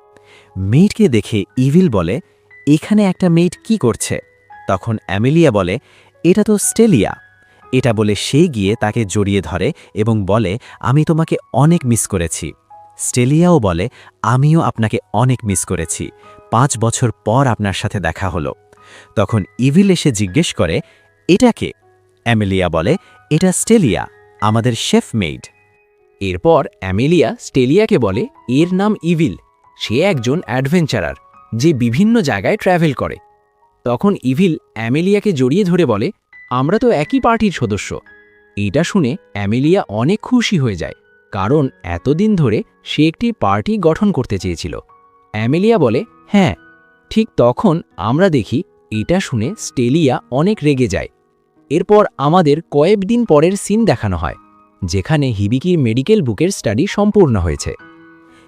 মেইডকে দেখে ইভিল বলে, এখানে একটা মেইড কি করছে? তখন অ্যামেলিয়া বলে, এটা তো স্টেলিয়া। এটা বলে সে গিয়ে তাকে জড়িয়ে ধরে এবং বলে, আমি তোমাকে অনেক মিস করেছি। স্টেলিয়াও বলে, আমিও আপনাকে অনেক মিস করেছি, 5 বছর পর আপনার সাথে দেখা হলো। তখন ইভিল এসে জিজ্ঞেস করে, এটা কে? অ্যামেলিয়া বলে, এটা স্টেলিয়া, আমাদের শেফ মেইড। এরপর অ্যামেলিয়া স্টেলিয়াকে বলে, এর নাম ইভিল, সে একজন অ্যাডভেঞ্চারার যে বিভিন্ন জায়গায় ট্র্যাভেল করে। তখন ইভিল অ্যামেলিয়াকে জড়িয়ে ধরে বলে, আমরা তো একই পার্টির সদস্য। এটা শুনে অ্যামেলিয়া অনেক খুশি হয়ে যায়, কারণ এতদিন ধরে সে একটি পার্টি গঠন করতে চেয়েছিল। অ্যামেলিয়া বলে, হ্যাঁ। ঠিক তখন আমরা দেখি এটা শুনে স্টেলিয়া অনেক রেগে যায়। এরপর আমাদের কয়েকদিন পরের সিন দেখানো হয়, যেখানে হিবিকির মেডিকেল বুকের স্টাডি সম্পূর্ণ হয়েছে।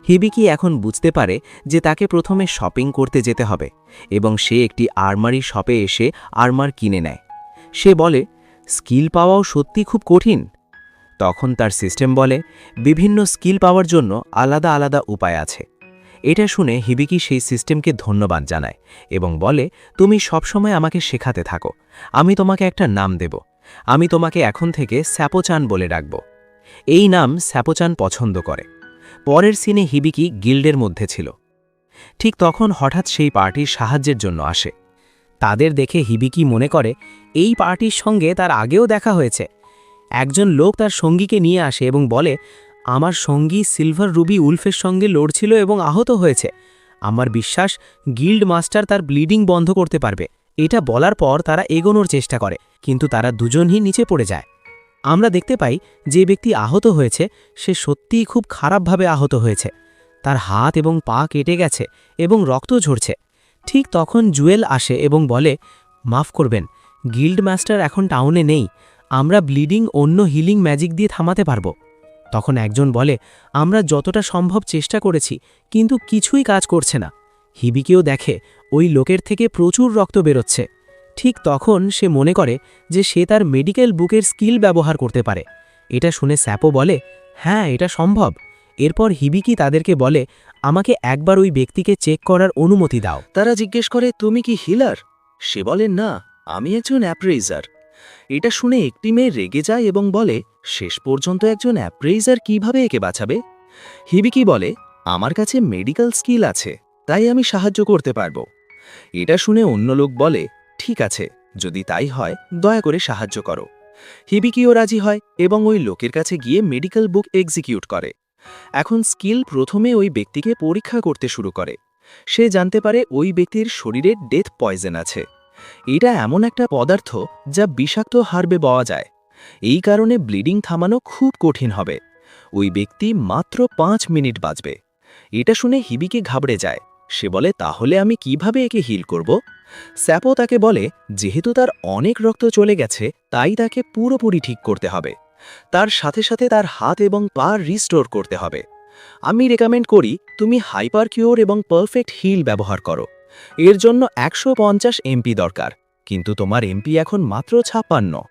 হিবিকি এখন বুঝতে পারে যে তাকে প্রথমে শপিং করতে যেতে হবে, এবং সে একটি আর্মারি শপে এসে আর্মার কিনে নেয়। সে বলে, স্কিল পাওয়াও সত্যি খুব কঠিন। তখন তার সিস্টেম বলে, বিভিন্ন স্কিল পাওয়ার জন্য আলাদা আলাদা উপায় আছে। এটা শুনে হিবিকি সেই সিস্টেমকে ধন্যবাদ জানায় এবং বলে, তুমি সবসময় আমাকে শেখাতে থাকো, আমি তোমাকে একটা নাম দেব। আমি তোমাকে এখন থেকে স্যাপোচান বলে ডাকব। এই নাম স্যাপোচান পছন্দ করে। পরের সিনে হিবিকি গিল্ডের মধ্যে ছিল। ঠিক তখন হঠাৎ সেই পার্টির সাহায্যের জন্য আসে। তাদের দেখে হিবিকি মনে করে, এই পার্টির সঙ্গে তার আগেও দেখা হয়েছে। একজন লোক তার সঙ্গীকে নিয়ে আসে এবং বলে, আমার সঙ্গী সিলভার রুবি উলফের সঙ্গে লড়ছিল এবং আহত হয়েছে। আমার বিশ্বাস গিল্ড মাস্টার তার ব্লিডিং বন্ধ করতে পারবে। এটা বলার পর তারা এগোনোর চেষ্টা করে, কিন্তু তারা দুজনই নিচে পড়ে যায়। আমরা দেখতে পাই যে ব্যক্তি আহত হয়েছে সে সত্যিই খুব খারাপভাবে আহত হয়েছে। তার হাত এবং পা কেটে গেছে এবং রক্ত ঝরছে। ঠিক তখন জুয়েল আসে এবং বলে, মাফ করবেন, গিল্ড মাস্টার এখন টাউনে নেই, আমরা ব্লিডিং অন্য হিলিং ম্যাজিক দিয়ে থামাতে পারব। তখন একজন বলে, আমরা যতটা সম্ভব চেষ্টা করেছি, কিন্তু কিছুই কাজ করছে না। হিবিকেও দেখে ওই লোকের থেকে প্রচুর রক্ত বেরোচ্ছে। ঠিক তখন সে মনে করে যে সে তার মেডিকেল বুকের স্কিল ব্যবহার করতে পারে। এটা শুনে স্যাপো বলে, হ্যাঁ, এটা সম্ভব। এরপর হিবিকি তাদেরকে বলে, আমাকে একবার ওই ব্যক্তিকে চেক করার অনুমতি দাও। তারা জিজ্ঞেস করে, তুমি কি হিলার? সে বলে, না, আমি একজন অ্যাপ্রেইজার। এটা শুনে একটি মেয়ে রেগে যায় এবং বলে, শেষ পর্যন্ত একজন অ্যাপ্রেইজার কিভাবে একে বাঁচাবে? হিবিকি বলে, আমার কাছে মেডিকেল স্কিল আছে, তাই আমি সাহায্য করতে পারবো। এটা শুনে অন্য লোক বলে, ঠিক আছে, যদি তাই হয় দয়া করে সাহায্য করো। হিবিকিও রাজি হয় এবং ওই লোকের কাছে গিয়ে মেডিকেল বুক এক্সিকিউট করে। এখন স্কিল প্রথমে ওই ব্যক্তিকে পরীক্ষা করতে শুরু করে। সে জানতে পারে ওই ব্যক্তির শরীরে ডেথ পয়জন আছে। এটা এমন একটা পদার্থ যা বিষাক্ত হার্বে পাওয়া যায়। এই কারণে ব্লিডিং থামানো খুব কঠিন হবে। ওই ব্যক্তি মাত্র 5 মিনিট বাঁচবে। এটা শুনে হিবিকি ঘাবড়ে যায়। সে বলে, তাহলে আমি কিভাবে একে হিল করব? স্যাপো তাকে বলে, যেহেতু তার অনেক রক্ত চলে গেছে, তাই তাকে পুরোপুরি ঠিক করতে হবে। তার সাথে সাথে তার হাত এবং পা রিস্টোর করতে হবে। আমি রেকমেন্ড করি তুমি হাইপার কিওর এবং পারফেক্ট হিল ব্যবহার করো। এর জন্য 150 এমপি দরকার, কিন্তু তোমার এমপি এখন মাত্র 56।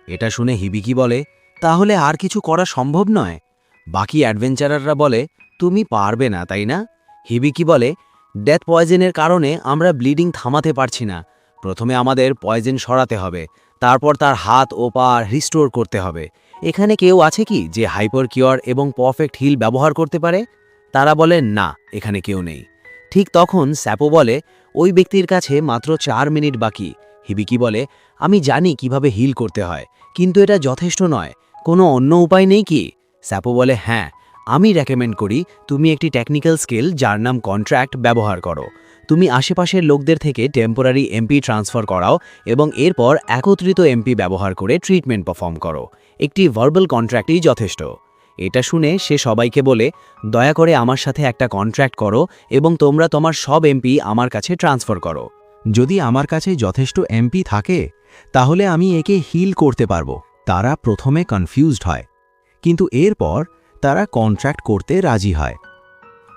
এটা শুনে হিবিকি বলে, তাহলে আর কিছু করা সম্ভব নয়? বাকি অ্যাডভেঞ্চারাররা বলে, তুমি পারবে না, তাই না? হিবিকি বলে, ডেথ পয়জনের কারণে আমরা ব্লিডিং থামাতে পারছি না। প্রথমে আমাদের পয়জন সরাতে হবে, তারপর তার হাত ও পা রিস্টোর করতে হবে। এখানে কেউ আছে কি যে হাইপার কিওর এবং পারফেক্ট হিল ব্যবহার করতে পারে? তারা বলে, না, এখানে কেউ নেই। ঠিক তখন স্যাপো বলে, ওই ব্যক্তির কাছে মাত্র 4 মিনিট বাকি। হিবিকি বলে, আমি জানি কিভাবে হিল করতে হয়, কিন্তু এটা যথেষ্ট নয়। কোনো অন্য উপায় নেই কি? স্যাপো বলে, হ্যাঁ, আমি রেকমেন্ড করি তুমি একটি টেকনিক্যাল স্কিল যার নাম কন্ট্রাক্ট ব্যবহার করো। তুমি আশেপাশের লোকদের থেকে টেম্পোরারি এমপি ট্রান্সফার করাও এবং এরপর একত্রিত এমপি ব্যবহার করে ট্রিটমেন্ট পারফর্ম করো। একটি ভার্বাল কন্ট্রাক্টই যথেষ্ট। এটা শুনে সে সবাইকে বলে, দয়া করে আমার সাথে একটা কন্ট্রাক্ট করো এবং তোমরা তোমার সব এমপি আমার কাছে ট্রান্সফার করো। যদি আমার কাছে যথেষ্ট এমপি থাকে তাহলে আমি একে হিল করতে পারবো। তারা প্রথমে কনফিউজড হয়, কিন্তু এরপর তারা কন্ট্রাক্ট করতে রাজি হয়।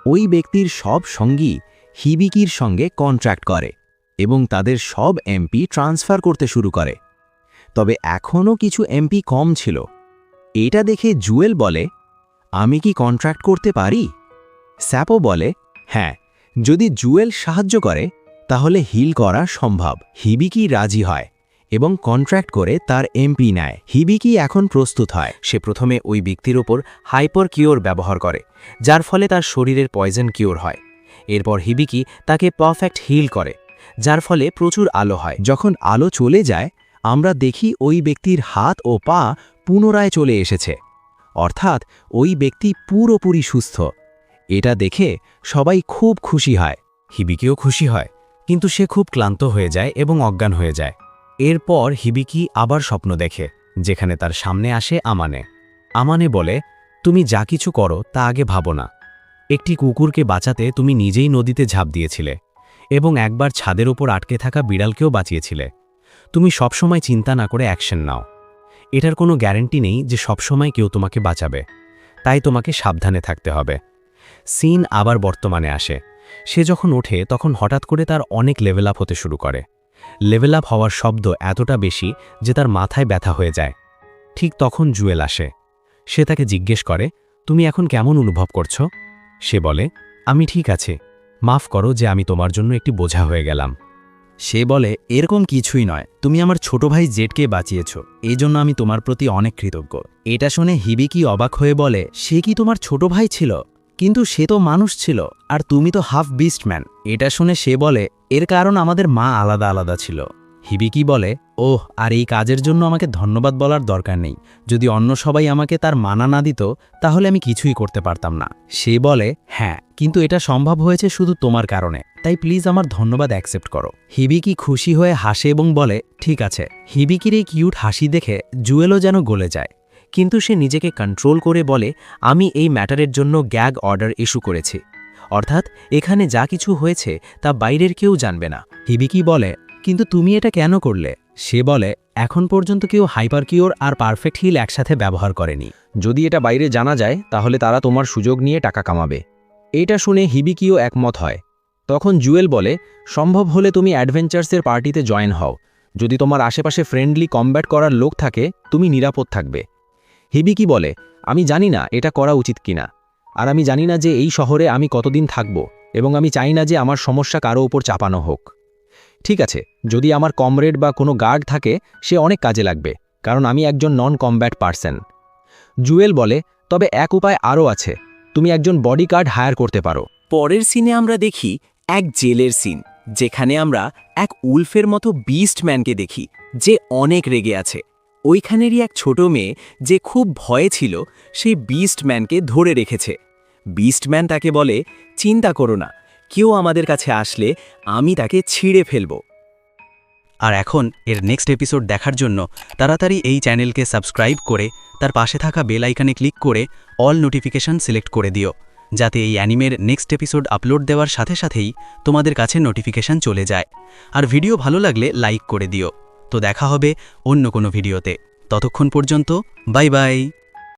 ওই ব্যক্তির সব সঙ্গী হিবিকির সঙ্গে কন্ট্রাক্ট করে এবং তাদের সব এমপি ট্রান্সফার করতে শুরু করে। তবে এখনও কিছু এমপি কম ছিল। এটা দেখে জুয়েল বলে, আমি কি কন্ট্রাক্ট করতে পারি? স্যাপো বলে, হ্যাঁ, যদি জুয়েল সাহায্য করে তাহলে হিল করা সম্ভব। হিবিকি রাজি হয় এবং কন্ট্রাক্ট করে তার এমপি নেয়। হিবিকি এখন প্রস্তুত হয়। সে প্রথমে ওই ব্যক্তির ওপর হাইপার কিওর ব্যবহার করে, যার ফলে তার শরীরের পয়জন কিওর হয়। এরপর হিবিকি তাকে পারফেক্ট হিল করে, যার ফলে প্রচুর আলো হয়। যখন আলো চলে যায় আমরা দেখি ওই ব্যক্তির হাত ও পা পুনরায় চলে এসেছে, অর্থাৎ ওই ব্যক্তি পুরোপুরি সুস্থ। এটা দেখে সবাই খুব খুশি হয়। হিবিকিও খুশি হয়, কিন্তু সে খুব ক্লান্ত হয়ে যায় এবং অজ্ঞান হয়ে যায়। এরপর হিবিকি আবার স্বপ্ন দেখে, যেখানে তার সামনে আসে আমানে। আমানে বলে, তুমি যা কিছু করো তা আগে ভাবো না। একটি কুকুরকে বাঁচাতে তুমি নিজেই নদীতে ঝাঁপ দিয়েছিলে এবং একবার ছাদের ওপর আটকে থাকা বিড়ালকেও বাঁচিয়েছিলে। তুমি সবসময় চিন্তা না করে অ্যাকশন নাও। এটার কোনো গ্যারান্টি নেই যে সবসময় কেউ তোমাকে বাঁচাবে, তাই তোমাকে সাবধানে থাকতে হবে। সিন আবার বর্তমানে আসে। সে যখন ওঠে তখন হঠাৎ করে তার অনেক লেভেল আপ হতে শুরু করে। লেভেল আপ হওয়ার শব্দ এতটা বেশি যে তার মাথায় ব্যথা হয়ে যায়। ঠিক তখন জুয়েল আসে। সে তাকে জিজ্ঞেস করে, তুমি এখন কেমন অনুভব করছো? সে বলে, আমি ঠিক আছে, মাফ করো যে আমি তোমার জন্য একটি বোঝা হয়ে গেলাম। সে বলে, এরকম কিছুই নয়, তুমি আমার ছোট ভাই জেডকে বাঁচিয়েছ, এই জন্য আমি তোমার প্রতি অনেক কৃতজ্ঞ। এটা শুনে হিবিকি অবাক হয়ে বলে, সে কি তোমার ছোট ভাই ছিল? কিন্তু সে তো মানুষ ছিল, আর তুমি তো হাফ বিস্টম্যান। এটা শুনে সে বলে, এর কারণ আমাদের মা আলাদা আলাদা ছিল। হিবিকি বলে, ওহ, আর এই কাজের জন্য আমাকে ধন্যবাদ বলার দরকার নেই। যদি অন্য সবাই আমাকে তার মানা না দিত তাহলে আমি কিছুই করতে পারতাম না। সে বলে, হ্যাঁ, কিন্তু এটা সম্ভব হয়েছে শুধু তোমার কারণে, তাই প্লিজ আমার ধন্যবাদ অ্যাকসেপ্ট করো। হিবিকি খুশি হয়ে হাসে এবং বলে, ঠিক আছে। হিবিকির এই কিউট হাসি দেখে জুয়েলও যেন গলে যায়, কিন্তু সে নিজেকে কন্ট্রোল করে বলে, আমি এই ম্যাটারের জন্য গ্যাগ অর্ডার ইস্যু করেছি, অর্থাৎ এখানে যা কিছু হয়েছে তা বাইরের কেউ জানবে না। হিবিকি বলে, কিন্তু তুমি এটা কেন করলে? সে বলে, এখন পর্যন্ত কেউ হাইপার কিওর আর পারফেক্ট হিল একসাথে ব্যবহার করেনি। যদি এটা বাইরে জানা যায় তাহলে তারা তোমার সুযোগ নিয়ে টাকা কামাবে। এটা শুনে হিবিকিও একমত হয়। তখন জুয়েল বলে, সম্ভব হলে তুমি অ্যাডভেঞ্চার্সের পার্টিতে জয়েন হও। যদি তোমার আশেপাশে ফ্রেন্ডলি কমব্যাট করার লোক থাকে তুমি নিরাপদ থাকবে। হিবিকি বলে, আমি জানি না এটা করা উচিত কিনা, আর আমি জানি না যে এই শহরে আমি কতদিন থাকব, এবং আমি চাই না যে আমার সমস্যা কারো উপর চাপানো হোক। ঠিক আছে, যদি আমার কমরেড বা কোনো গার্ড থাকে সে অনেক কাজে লাগবে, কারণ আমি একজন নন কমব্যাট পার্সন। জুয়েল বলে, তবে এক উপায় আরও আছে, তুমি একজন বডিগার্ড হায়ার করতে পারো। পরের সিনে আমরা দেখি এক জেলের সিন, যেখানে আমরা এক উলফের মতো বিস্টম্যানকে দেখি, যে অনেক রেগে আছে। ওইখানেরই এক ছোট মেয়ে যে খুব ভয়ে ছিল, সেই বিস্টম্যানকে ধরে রেখেছে। বিস্টম্যান তাকে বলে, চিন্তা করো না, কেউ আমাদের কাছে আসলে আমি তাকে ছিঁড়ে ফেলব। আর এখন এর নেক্সট এপিসোড দেখার জন্য তাড়াতাড়ি এই চ্যানেলকে সাবস্ক্রাইব করে তার পাশে থাকা বেল আইকনে ক্লিক করে অল নোটিফিকেশন সিলেক্ট করে দিও, যাতে এই অ্যানিমের নেক্সট এপিসোড আপলোড দেওয়ার সাথে সাথেই তোমাদের কাছে নোটিফিকেশন চলে যায়। আর ভিডিও ভালো লাগলে লাইক করে দিও। তো দেখা হবে অন্য কোনো ভিডিওতে। ততক্ষণ পর্যন্ত বাই বাই।